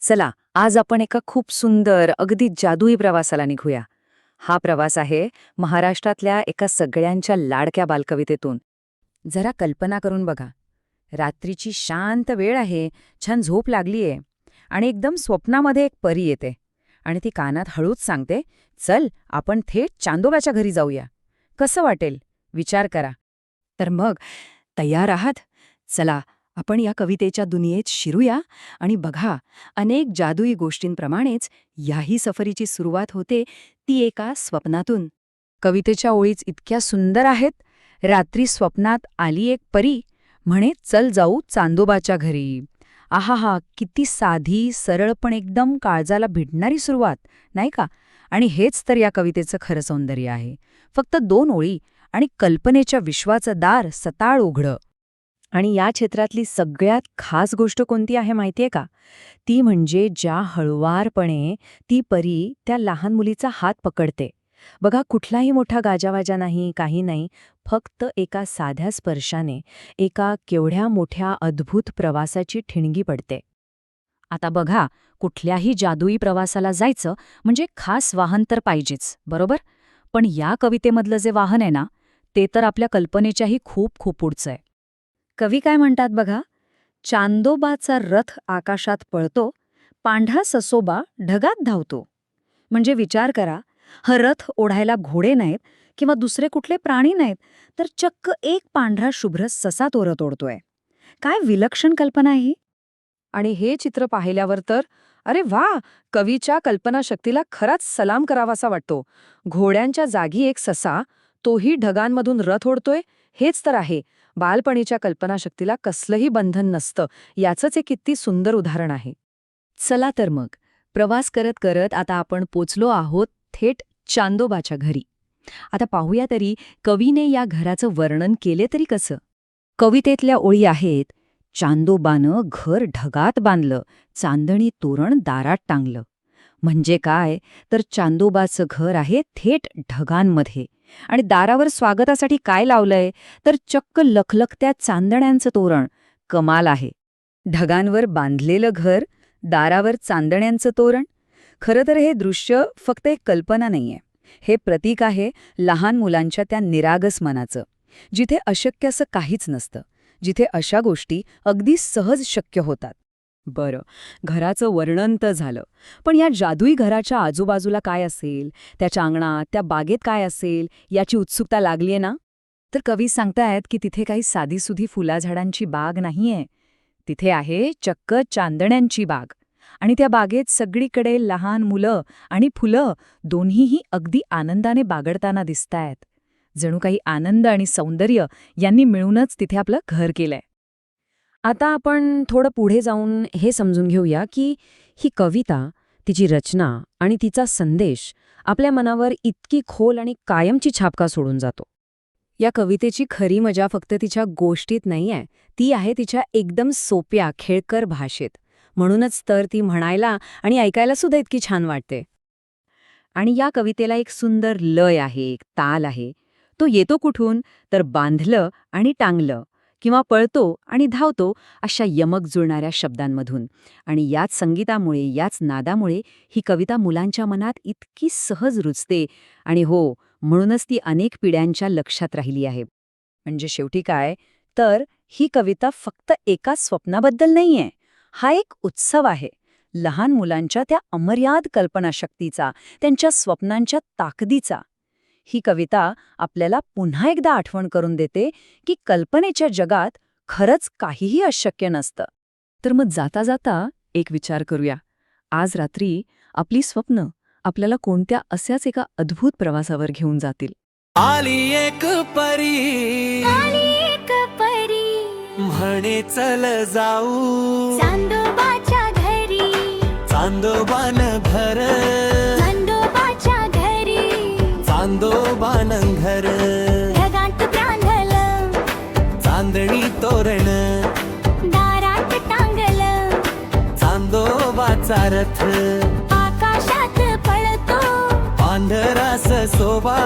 चला, आज आपण एका खूप सुंदर, अगदी जादुई प्रवासाला निघूया. हा प्रवास आहे महाराष्ट्रातल्या एका सगळ्यांच्या लाडक्या बालकवितेतून. जरा कल्पना करून बघा. रात्रीची शांत वेळ आहे, छान झोप लागलीये आणि एकदम स्वप्नामध्ये एक परी येते आणि ती कानात हळूच सांगते, "चल, आपण थेट चांदोबाच्या घरी जाऊया." कसं वाटेल? विचार करा. तर मग तयार आहात? चला, आपण या कवितेच्या दुनियेत शिरूया आणि बघा, अनेक जादुई गोष्टींप्रमाणेच याही सफरीची सुरुवात होते ती एका स्वप्नातून. कवितेच्या ओळीच इतक्या सुंदर आहेत. रात्री स्वप्नात आली एक परी, म्हणे चल जाऊ चांदोबाच्या घरी. आहाहा, किती साधी, सरळ पण एकदम काळजाला भिडणारी सुरुवात, नाही का? आणि हेच तर या कवितेचं खरं सौंदर्य आहे. फक्त 2 ओळी आणि कल्पनेच्या विश्वाचं दार सताळ उघडं. आणि या क्षेत्रातली सगळ्यात खास गोष्ट कोणती आहे माहितीये का? ती म्हणजे ज्या हळुवारपणे ती परी त्या लहान मुलीचा हात पकडते. बघा, कुठलाही मोठा गाजावाजा नाही, काही नाही, फक्त एका साध्या स्पर्शाने एका केवढ्या मोठ्या अद्भुत प्रवासाची ठिणगी पडते. आता बघा, कुठल्याही जादुई प्रवासाला जायचं म्हणजे खास वाहन तर पाहिजेच, बरोबर? पण या कवितेमधलं जे वाहन आहे ना, ते तर आपल्या कल्पनेच्याही खूप खूप पुढचं आहे. कवी काय म्हणतात बघा, चांदोबाचा रथ आकाशात पळतो, पांढरा ससोबा ढगात धावतो. म्हणजे विचार करा, हा रथ ओढायला घोडे नाहीत किंवा दुसरे कुठले प्राणी नाहीत, तर चक्क एक पांढरा शुभ्र ससा तोरत ओढतोय. काय विलक्षण कल्पना आहे ही! आणि हे चित्र पाहिल्यावर तर अरे वा, कवीच्या कल्पनाशक्तीला खराच सलाम करावासा वाटतो. घोड्यांच्या जागी एक ससा, तोही ढगांमधून रथ ओढतोय, हेच तर आहे बालपणीच्या कल्पनाशक्तीला कसलंही बंधन नसतं, याचंच एक किती सुंदर उदाहरण आहे. चला तर मग, प्रवास करत करत आता आपण पोचलो आहोत थेट चांदोबाच्या घरी. आता पाहूया तरी कवीने या घराचं वर्णन केले तरी कसं. कवितेतल्या ओळी आहेत, चांदोबानं घर ढगात बांधलं, चांदणी तोरण दारात टांगलं. म्हणजे काय, तर चांदोबाचं घर आहे थेट ढगांमध्ये आणि दारावर स्वागतासाठी काय लावलंय, तर चक्क लखलखत्या चांदण्यांचं तोरण. कमाल आहे. ढगांवर बांधलेलं घर, दारावर चांदण्यांचं तोरण. खरं तर हे दृश्य फक्त एक कल्पना नाहीये. हे प्रतीक आहे लहान मुलांच्या त्या निरागस मनाचं, जिथे अशक्य असं काहीच नसतं, जिथे अशा गोष्टी अगदी सहज शक्य होतात. बरं, घराचं वर्णन तर झालं, पण या जादुई घराच्या आजूबाजूला काय असेल, त्याच्या अंगणात, त्या बागेत काय असेल, याची उत्सुकता लागलीये ना? तर कवी सांगतायत की तिथे काही साधीसुधी फुलाझाडांची बाग नाहीये. तिथे आहे चक्क चांदण्यांची बाग. आणि त्या बागेत सगळीकडे लहान मुलं आणि फुलं दोन्हीही अगदी आनंदाने बागडताना दिसतायत. जणू काही आनंद आणि सौंदर्य यांनी मिळूनच तिथे आपलं घर केलंय. आता आपण थोडं पुढे जाऊन हे समजून घेऊया की ही कविता, तिची रचना आणि तिचा संदेश आपल्या मनावर इतकी खोल आणि कायमची छाप का सोडून जातो. या कवितेची खरी मजा फक्त तिच्या गोष्टीत नाहीये, ती आहे तिच्या एकदम सोप्या, खेळकर भाषेत. म्हणूनच तर ती म्हणायला आणि ऐकायला सुद्धा इतकी छान वाटते. आणि या कवितेला एक सुंदर लय आहे, एक ताल आहे. तो येतो कुठून, तर बांधलं आणि टांगलं किंवा पळतो आणि धावतो अशा यमक जुळणाऱ्या शब्दांमधून. आणि याच संगीतामुळे, याच नादामुळे ही कविता मुलांच्या मनात इतकी सहज रुजते आणि हो, म्हणूनच ती अनेक पिढ्यांच्या लक्षात राहिली आहे. म्हणजे शेवटी काय, तर ही कविता फक्त एका स्वप्नाबद्दल नाहीये. हा एक उत्सव आहे लहान मुलांच्या त्या अमर्याद कल्पनाशक्तीचा, त्यांच्या स्वप्नांच्या ताकदीचा. ही कविता आपल्याला पुन्हा एकदा आठवण करून देते की कल्पनेच्या जगात खरंच काहीही अशक्य नसतं. तर मग जाता जाता एक विचार करूया. आज रात्री आपली स्वप्न आपल्याला कोणत्या अशाच एका अद्भुत प्रवासावर घेऊन जातील. आली एक परी, म्हणे चल जाऊ चांदोबाच्या घरी, चांदोबान घर, चांदोबाच्या घरी. चांदोबान घर, ढगात बांधलं, चांदणी तोरण, दारात टांगलं. चांदोबाचा रथ आकाशात पळतो, पांढरा ससोबा